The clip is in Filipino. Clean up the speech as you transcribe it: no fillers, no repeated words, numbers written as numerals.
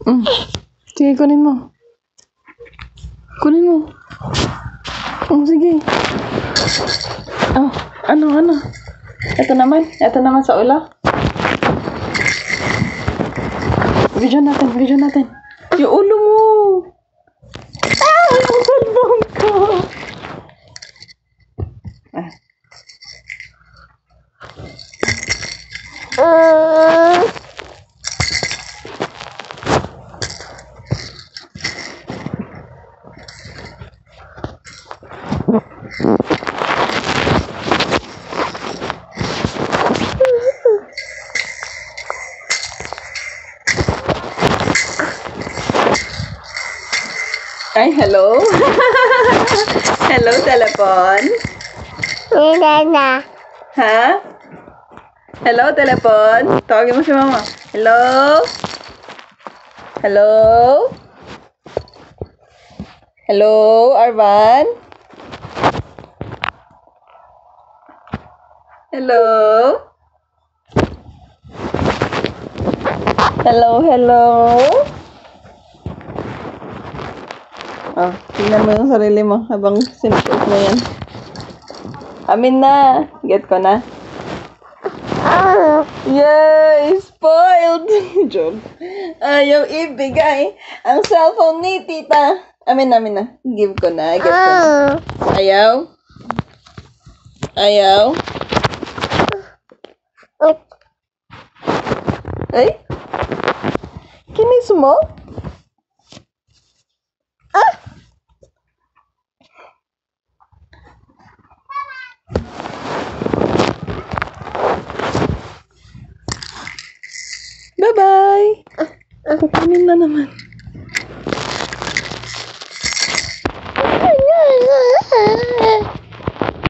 Mm. Sige, kunin mo. Kunin mo. Sige. Oh, ano? Ito naman sa ulo. Video natin. Yung ulo mo. Yung cellphone ko. Ay, hello? Hello, telepon? Ha? Hello, telepon? Tawagin mo si mama. Hello? Hello? Hello, Arvan? Hello? Hello? Oh, tingnan mo yung sarili mo habang sinuot mo yan. Amin na. Get ko na. Yay! Spoiled! Joke. Ayaw ibigay ang cellphone ni tita. Amin na. Give ko na. Get ko na. Ayaw? Ay? Kinis mo? Bye-bye! Kukunin na naman.